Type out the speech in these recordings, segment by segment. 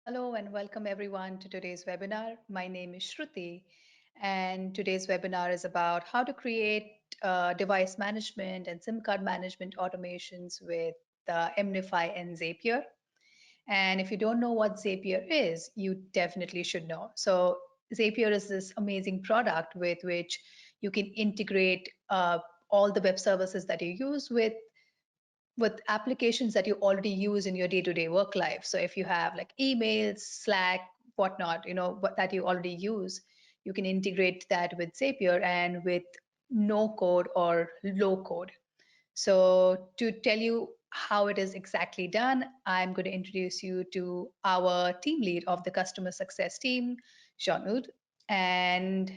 Hello and welcome everyone to today's webinar. My name is Shruti, and today's webinar is about how to create device management and SIM card management automations with EMnify and Zapier. And if you don't know what Zapier is, you definitely should know. So Zapier is this amazing product with which you can integrate all the web services that you use with applications that you already use in your day-to-day work life. So if you have like emails, Slack, whatnot, what that you already use, you can integrate that with Zapier and with no code or low code. So to tell you how it is exactly done, I'm going to introduce you to our team lead of the customer success team, Jean-Ud, and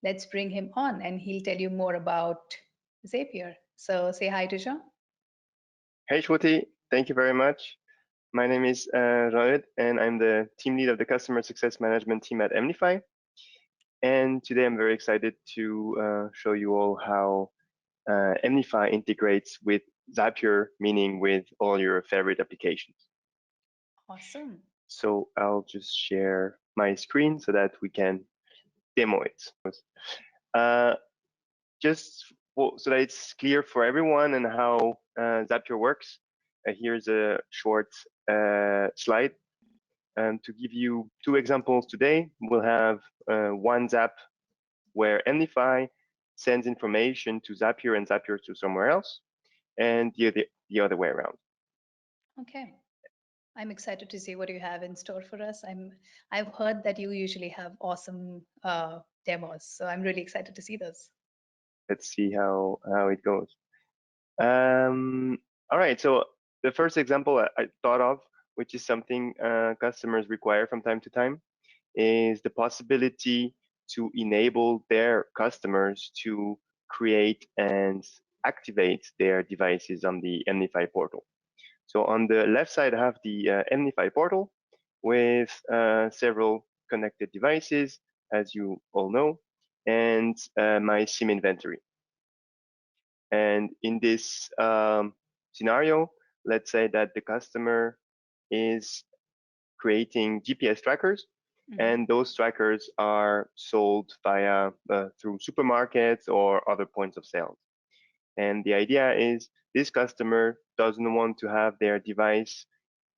let's bring him on and he'll tell you more about Zapier. So say hi to Jean. Hey Shruti, thank you very much. My name is Raed, and I'm the team lead of the customer success management team at EMnify. And today I'm very excited to show you all how EMnify integrates with Zapier, meaning with all your favorite applications. Awesome. So I'll just share my screen so that we can demo it. Uh, so that it's clear for everyone and how Zapier works, here's a short slide. To give you two examples today, we'll have one Zap where EMnify sends information to Zapier and Zapier to somewhere else, and the other way around. Okay. I'm excited to see what you have in store for us. I've heard that you usually have awesome demos, so I'm really excited to see those. Let's see how it goes. All right, so the first example I thought of, which is something customers require from time to time, is the possibility to enable their customers to create and activate their devices on the EMnify portal. So on the left side, I have the EMnify portal with several connected devices, as you all know, and my SIM inventory. And in this scenario, let's say that the customer is creating GPS trackers, and those trackers are sold via through supermarkets or other points of sale. And the idea is this customer doesn't want to have their device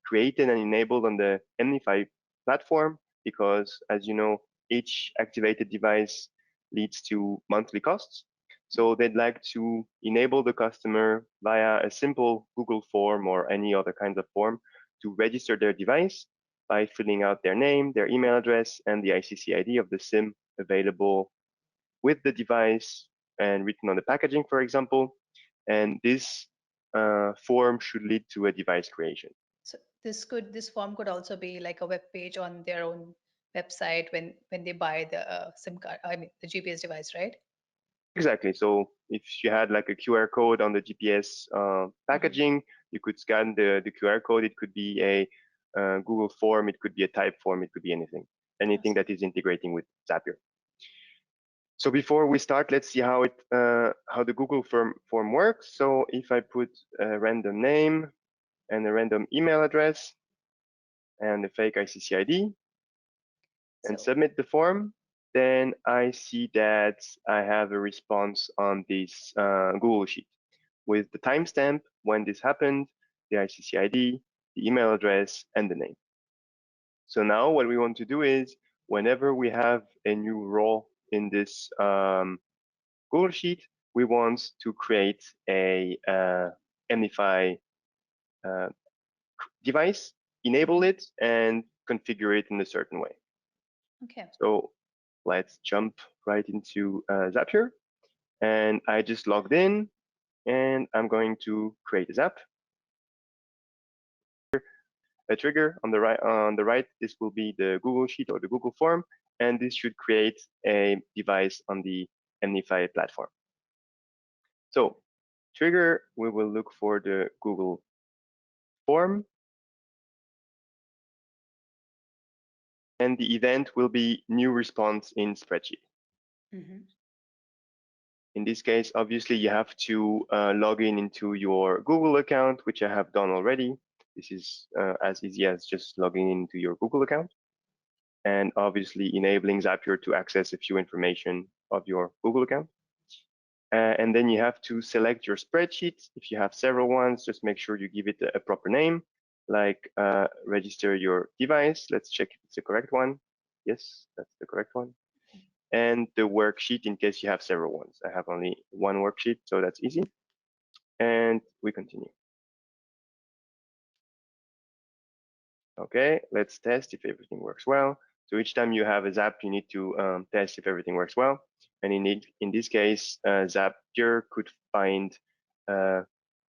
created and enabled on the EMnify platform because, as you know, each activated device leads to monthly costs. So they'd like to enable the customer via a simple Google form or any other kind of form to register their device by filling out their name, their email address, and the ICC ID of the SIM available with the device and written on the packaging, for example. And this form should lead to a device creation. So this form could also be like a web page on their own website when they buy the SIM card, I mean the GPS device, right? Exactly. So if you had like a QR code on the GPS packaging, you could scan the QR code. It could be a Google form, it could be a type form, it could be anything that is integrating with Zapier. So before we start, let's see how the Google form works. So if I put a random name and a random email address and a fake ICC ID and submit the form, then I see that I have a response on this Google Sheet with the timestamp when this happened, the ICC ID, the email address, and the name. So now what we want to do is whenever we have a new role in this Google Sheet, we want to create a EMnify device, enable it, and configure it in a certain way. Okay. So let's jump right into Zapier. And I just logged in, and I'm going to create a Zap. A trigger on the right, this will be the Google Sheet or the Google form, and this should create a device on the EMnify platform. So trigger, we will look for the Google form, and the event will be new response in spreadsheet. In this case, obviously, you have to log in into your Google account, which I have done already. This is as easy as just logging into your Google account and obviously enabling Zapier to access a few information of your Google account. And then you have to select your spreadsheet. If you have several ones, just make sure you give it a proper name, like register your device. Let's check if it's the correct one. Yes, that's the correct one. And the worksheet in case you have several ones. I have only one worksheet, so that's easy. And we continue. Okay, let's test if everything works well. So each time you have a Zap, you need to test if everything works well. And in this case, Zapier could find uh,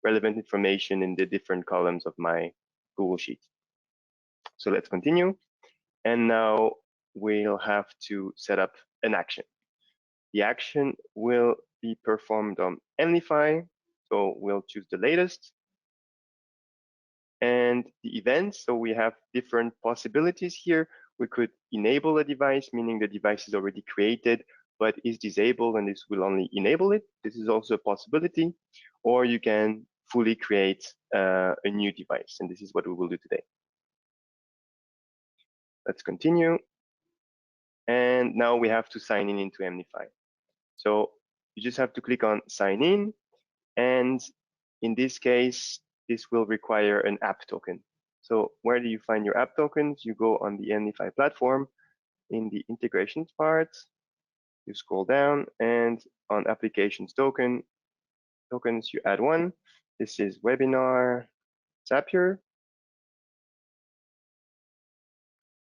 relevant information in the different columns of my Google Sheet. So let's continue. And now we'll have to set up an action. The action will be performed on EMnify. So we'll choose the latest and the events. So we have different possibilities here. We could enable a device, meaning the device is already created, but is disabled and this will only enable it. This is also a possibility. Or you can fully create a new device. And this is what we will do today. Let's continue. And now we have to sign in into EMnify. So you just have to click on sign in. And in this case, this will require an app token. So where do you find your app tokens? You go on the EMnify platform in the integrations part, you scroll down and on applications tokens, you add one. This is webinar Zapier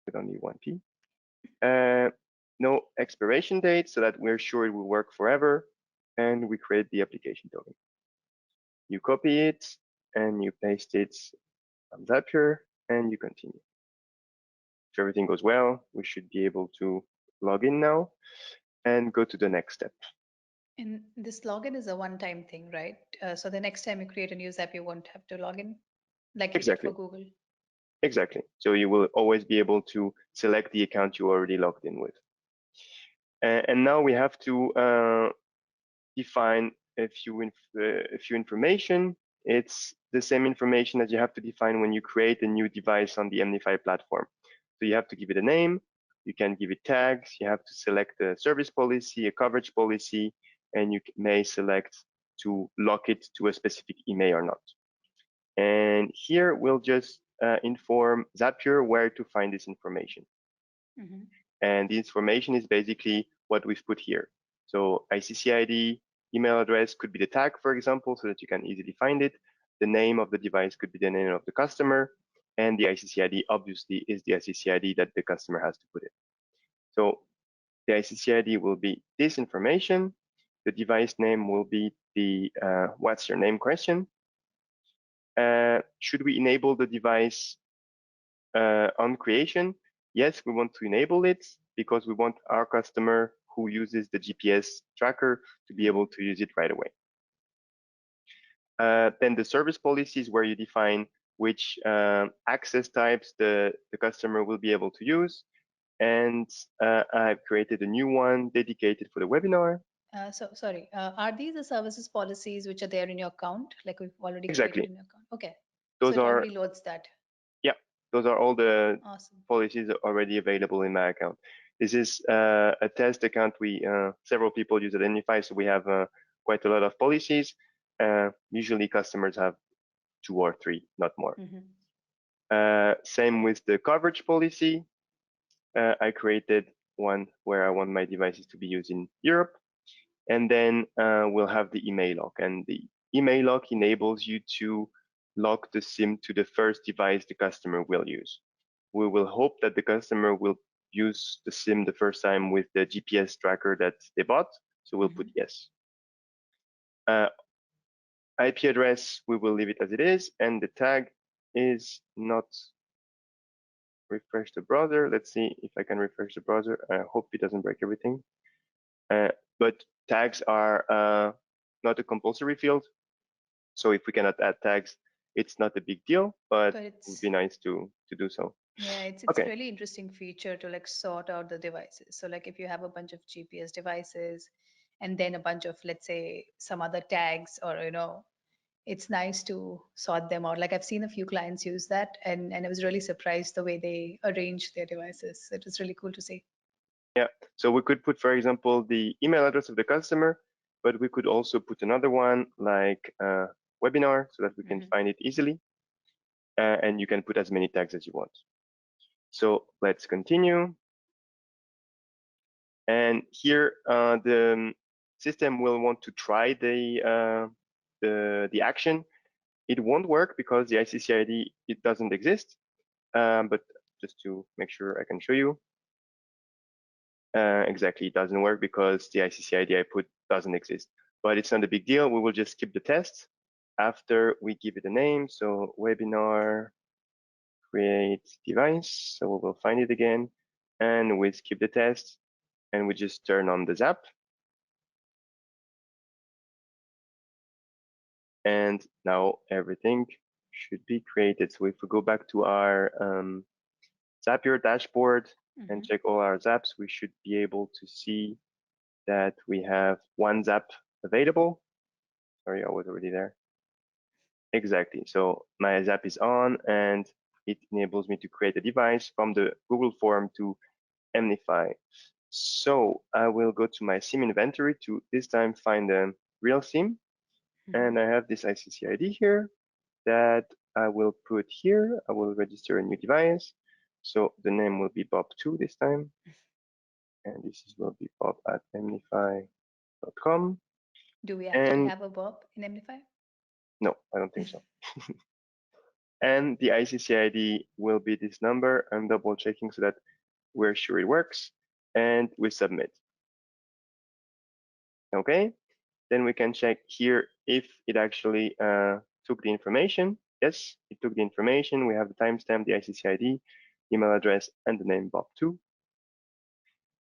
with only 1p. No expiration date so that we're sure it will work forever. And we create the application token. You copy it and you paste it on Zapier and you continue. If everything goes well, we should be able to log in now and go to the next step. And this login is a one-time thing, right? So the next time you create a news app, you won't have to log in like you did for Exactly, Google. exactly. So you will always be able to select the account you already logged in with. And now we have to define a few information. It's the same information that you have to define when you create a new device on the EMnify platform. So you have to give it a name, you can give it tags, you have to select a service policy, a coverage policy, and you may select to lock it to a specific email or not. And here we'll just inform Zapier where to find this information. Mm-hmm. And the information is basically what we've put here. So ICCID, email address could be the tag, for example, so that you can easily find it. The name of the device could be the name of the customer. And the ICCID obviously is the ICCID that the customer has to put in. So the ICCID will be this information. The device name will be the what's your name question. Should we enable the device on creation? Yes, we want to enable it because we want our customer who uses the GPS tracker to be able to use it right away. Then the service policy is where you define which access types the customer will be able to use. And I've created a new one dedicated for the webinar. So sorry, are these the services policies which are there in your account? Like we've already created Exactly. in your account. Okay. So Those it are, already loads that. yeah, those are all the Awesome. policies already available in my account. This is a test account we several people use at EMnify, so we have quite a lot of policies. Usually customers have 2 or 3, not more. Mm-hmm. Same with the coverage policy. I created one where I want my devices to be used in Europe. And then we'll have the email lock. And the email lock enables you to lock the SIM to the first device the customer will use. We will hope that the customer will use the SIM the first time with the GPS tracker that they bought. So we'll put yes. IP address, we will leave it as it is. And the tag is not refresh the browser. Let's see if I can refresh the browser. I hope it doesn't break everything. But tags are not a compulsory field. So if we cannot add tags, it's not a big deal, but But it would it's be nice to do so. yeah, it's a Okay, really interesting feature to like sort out the devices. So like if you have a bunch of GPS devices and then a bunch of let's say some other tags or it's nice to sort them out. Like I've seen a few clients use that, and I was really surprised the way they arrange their devices. It was really cool to see. Yeah. So we could put, for example, the email address of the customer, but we could also put another one like webinar so that we can Hmm. find it easily. And you can put as many tags as you want. So let's continue. And here the system will want to try the action. It won't work because the ICC-ID, it doesn't exist. But just to make sure I can show you, exactly, it doesn't work because the ICC-ID I put doesn't exist. But it's not a big deal. We will just skip the test after we give it a name. So webinar create device. So we will find it again, and we skip the test, and we just turn on the Zap. And now everything should be created. So if we go back to our Zapier dashboard and Hmm. check all our Zaps, we should be able to see that we have one Zap available. Sorry, I was already there. Exactly. So my Zap is on, and it enables me to create a device from the Google form to EMnify. So I will go to my SIM inventory to this time find a real SIM. Hmm. And I have this ICC ID here that I will put here. I will register a new device. So the name will be Bob2 this time. And this will be bob at emnify.com. Do we actually And have a Bob in EMnify? no, I don't think so. And the ICC ID will be this number. I'm double checking so that we're sure it works. And we submit. Okay. Then we can check here if it actually took the information. Yes, it took the information. We have the timestamp, the ICC ID, email address, and the name Bob2.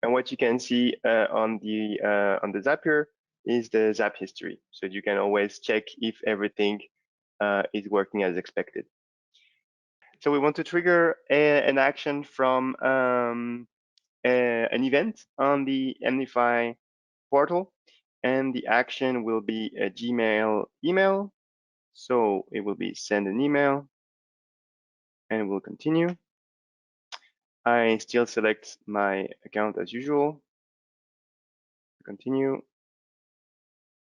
And what you can see on the Zapier is the Zap history. So you can always check if everything is working as expected. So we want to trigger an action from an event on the EMnify portal, and the action will be a Gmail email. So it will be send an email, and we'll continue. I still select my account as usual. Continue.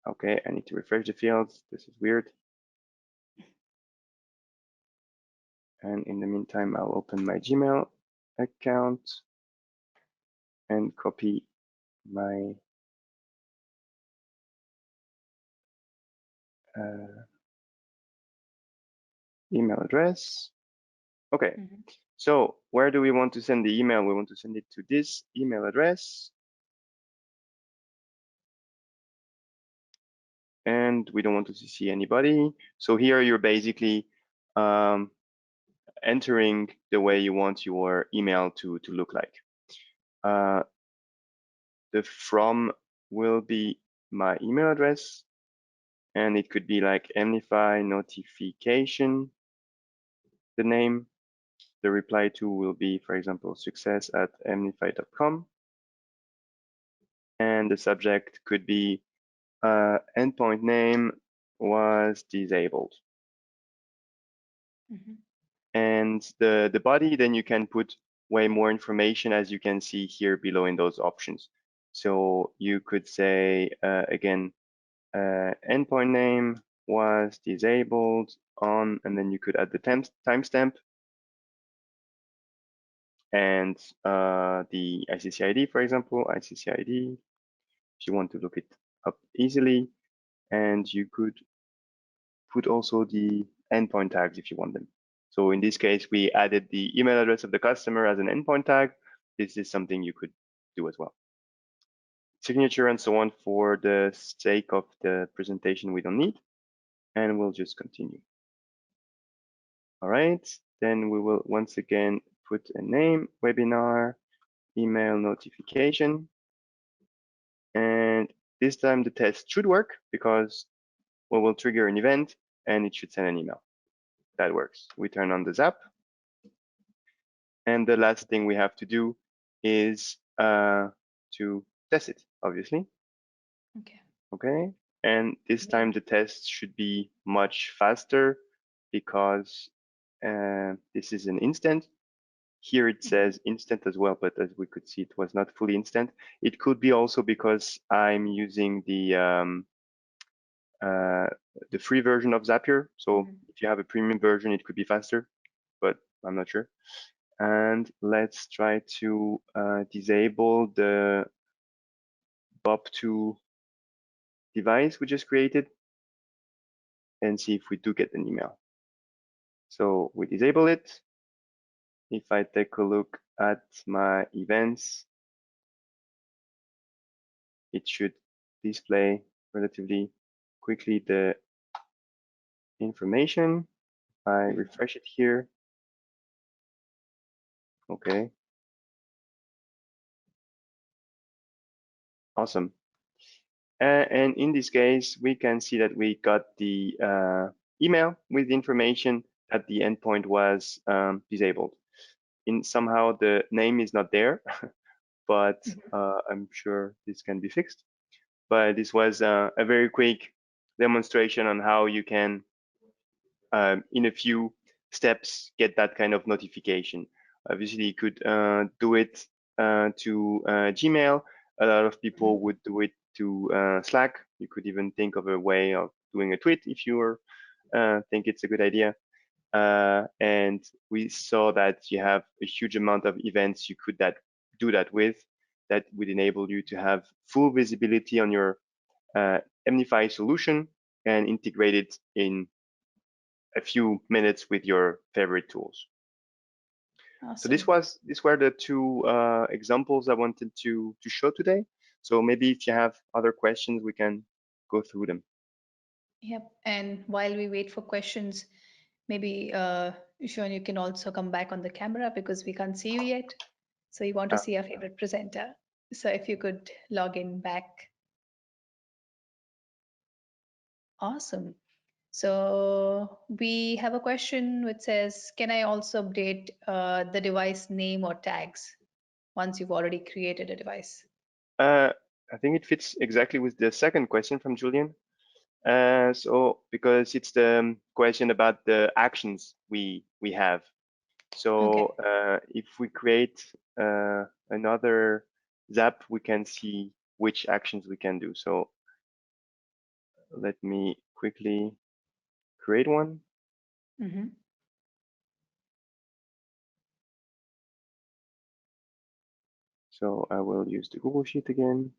Okay, I need to refresh the fields. This is weird. And in the meantime, I'll open my Gmail account and copy my email address. Okay, Hmm. so where do we want to send the email? We want to send it to this email address. And we don't want to CC anybody. So here you're basically entering the way you want your email to look like. Uh, the from will be my email address, and it could be like EMnify notification, the name. The reply to will be, for example, success at emnify.com. And the subject could be endpoint name was disabled. Hmm. And the body, then you can put way more information, as you can see here below in those options. So you could say, again, endpoint name was disabled on, and then you could add the timestamp and the ICC ID, for example, ICC ID, if you want to look it up easily. And you could put also the endpoint tags if you want them. So in this case, we added the email address of the customer as an endpoint tag. This is something you could do as well. Signature and so on, for the sake of the presentation, we don't need, and we'll just continue. All right, then we will once again put a name, webinar, email notification, and this time the test should work because we will trigger an event and it should send an email. That works. We turn on the Zap, and the last thing we have to do is to test it, obviously. Okay. Okay, And this time the test should be much faster because this is an instant. Here it Mhm. says instant as well, but as we could see, it was not fully instant. It could be also because I'm using uh, the free version of Zapier. So Mhm. if you have a premium version, it could be faster, but I'm not sure. And let's try to disable the BOP2 device we just created and see if we do get an email. So we disable it. If I take a look at my events, it should display relatively quickly the information. I refresh it here. Okay, awesome. And in this case, we can see that we got the email with the information that the endpoint was disabled. In somehow the name is not there, but Mhm. I'm sure this can be fixed. But this was a very quick demonstration on how you can, in a few steps, get that kind of notification. Obviously, you could do it to Gmail. A lot of people Mhm. would do it to Slack. You could even think of a way of doing a tweet if you think it's a good idea. And we saw that you have a huge amount of events you could do that with that would enable you to have full visibility on your uh, EMnify solution and integrate it in a few minutes with your favorite tools. So Awesome. these were the two examples I wanted to show today. So maybe if you have other questions, we can go through them. Yep. And while we wait for questions, maybe Sean, you can also come back on the camera because we can't see you yet. So we want to Uh, see our favorite presenter. So if you could log in back. Awesome. So we have a question which says, can I also update the device name or tags once you've already created a device? uh, I think it fits exactly with the second question from Julian. So because it's the question about the actions we have. So Okay. if we create another Zap, we can see which actions we can do. So let me quickly create one. Mm-hmm. So I will use the Google Sheet again,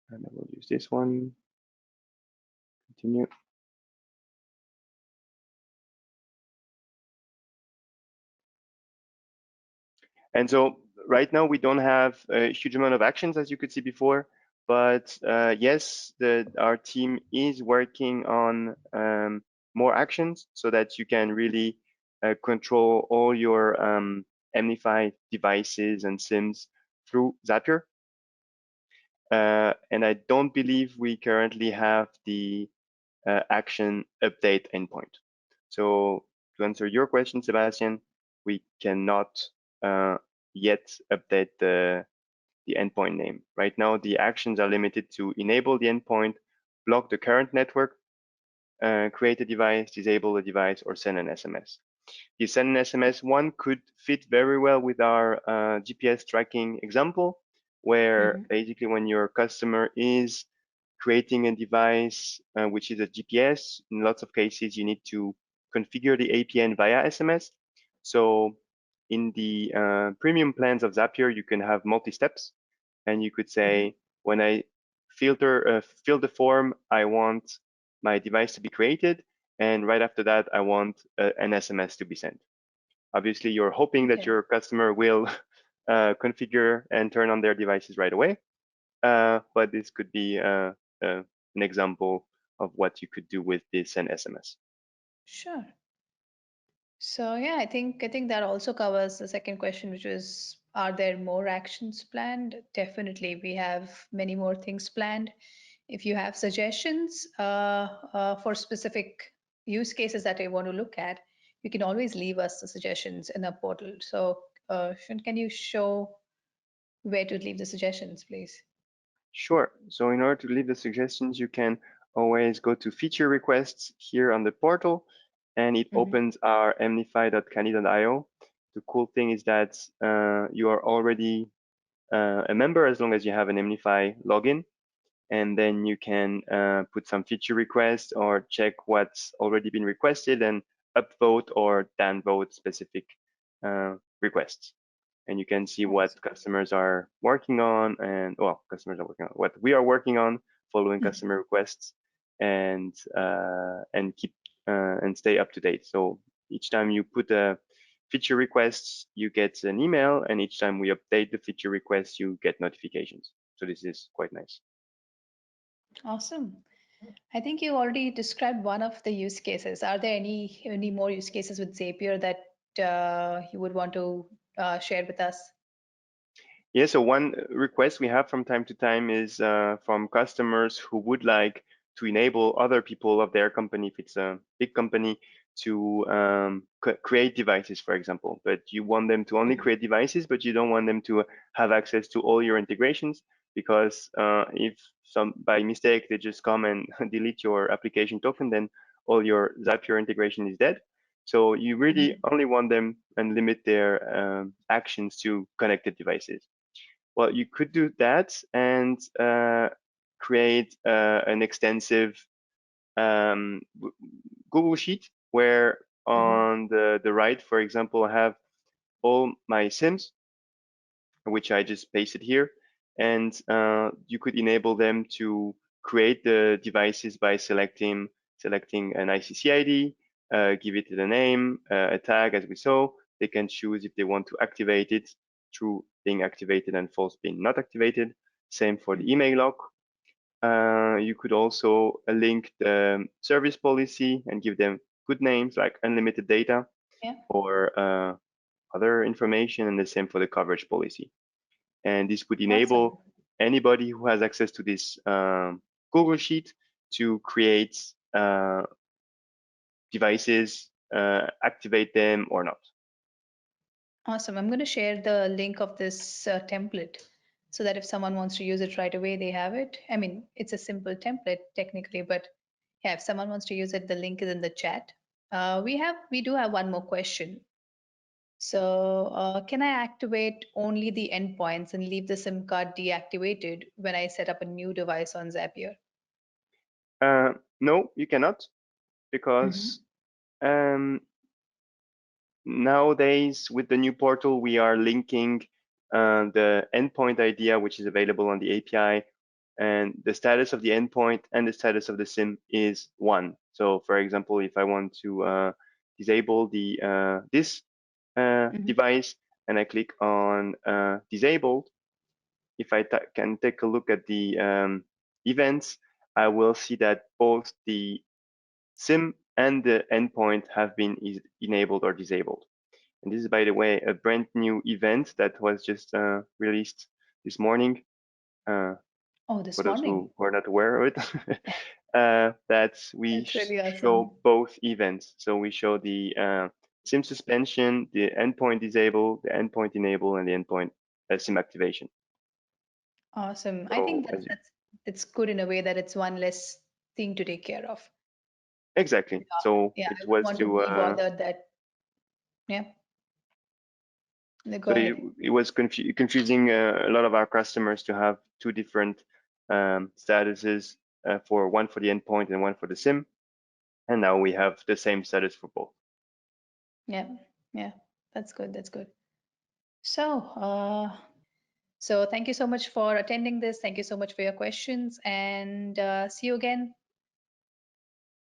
and I will use this one. Continue. And so right now we don't have a huge amount of actions, as you could see before. But yes, our team is working on more actions so that you can really control all your EMnify devices and SIMs through Zapier. And I don't believe we currently have the action update endpoint. So to answer your question, Sebastian, we cannot uh, yet update the endpoint name. Right now, the actions are limited to enable the endpoint, block the current network, create a device, disable a device, or send an SMS. The send an SMS one could fit very well with our GPS tracking example, where Mm-hmm. basically when your customer is creating a device which is a GPS, in lots of cases you need to configure the APN via SMS. So in the premium plans of Zapier, you can have multi-steps, and you could Mm-hmm. say, when I fill the form, I want my device to be created, and right after that, I want an SMS to be sent. Obviously, you're hoping that Okay. your customer will configure and turn on their devices right away, but this could be an example of what you could do with this and SMS. Sure. So yeah, I think that also covers the second question, which was, are there more actions planned? Definitely, we have many more things planned. If you have suggestions for specific use cases that you want to look at, you can always leave us the suggestions in the portal. So, Shun, can you show where to leave the suggestions, please? Sure. So in order to leave the suggestions, you can always go to feature requests here on the portal, and it Hmm. opens our emnify.canny.io. The cool thing is that you are already a member as long as you have an Emnify login, and then you can put some feature requests or check what's already been requested and upvote or downvote specific requests. And you can see what Awesome. customers are working on, and well, customers are working on what we are working on, following customer requests, and keep and stay up to date. So each time you put a feature requests, you get an email, and each time we update the feature requests, you get notifications. So this is quite nice. Awesome. I think you already described one of the use cases. Are there any more use cases with Zapier that you would want to share with us? Yeah, so one request we have from time to time is from customers who would like to enable other people of their company, if it's a big company, to create devices, for example. But you want them to only Mhm. create devices, but you don't want them to have access to all your integrations, because if some by mistake they just come and delete your application token, then all your Zapier integration is dead. So you really Mhm. only want them and limit their actions to connected devices. Well, you could do that and create an extensive um, Google Sheet where Mhm. on the right, for example, I have all my SIMs, which I just pasted here. And you could enable them to create the devices by selecting an ICC ID, give it a name, a tag, as we saw. They can choose if they want to activate it, true being activated and false being not activated. Same for the Mhm. email lock. You could also link the service policy and give them good names like unlimited data Yeah. or other information, and the same for the coverage policy. And this would Awesome. enable anybody who has access to this Google Sheet to create devices, activate them or not. Awesome. I'm going to share the link of this template so that if someone wants to use it right away, they have it. I mean, it's a simple template technically, but yeah, if someone wants to use it, the link is in the chat. We do have one more question. So, can I activate only the endpoints and leave the SIM card deactivated when I set up a new device on Zapier? No, you cannot, Hmm. because um, nowadays with the new portal, we are linking the endpoint idea, which is available on the API, and the status of the endpoint and the status of the SIM is one. So for example, if I want to disable the this Hmm. device and I click on disabled, if I can take a look at the events, I will see that both the SIM and the endpoint have been enabled or disabled. And this is, by the way, a brand new event that was just released this morning. Uh, Oh, for this those morning. who are not aware of it, that we That's really awesome. show both events. So we show the SIM suspension, the endpoint disable, the endpoint enable, and the endpoint SIM activation. Awesome. I So think that's good in a way that it's one less thing to take care of. exactly. Yeah, So yeah. it I wouldn't was want to to be bothered that. Yeah. Go so ahead. it was confusing a lot of our customers to have two different statuses for one for the endpoint and one for the SIM, and now we have the same status for both. Yeah, yeah. That's good. That's good. So, so thank you so much for attending this. Thank you so much for your questions, and see you again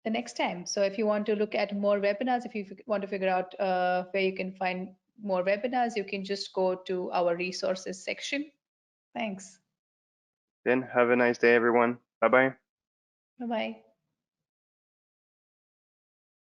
the next time. So, if you want to look at more webinars, if you want to figure out where you can find more webinars, you can just go to our resources section. Thanks. Then have a nice day, everyone. Bye bye. Bye bye.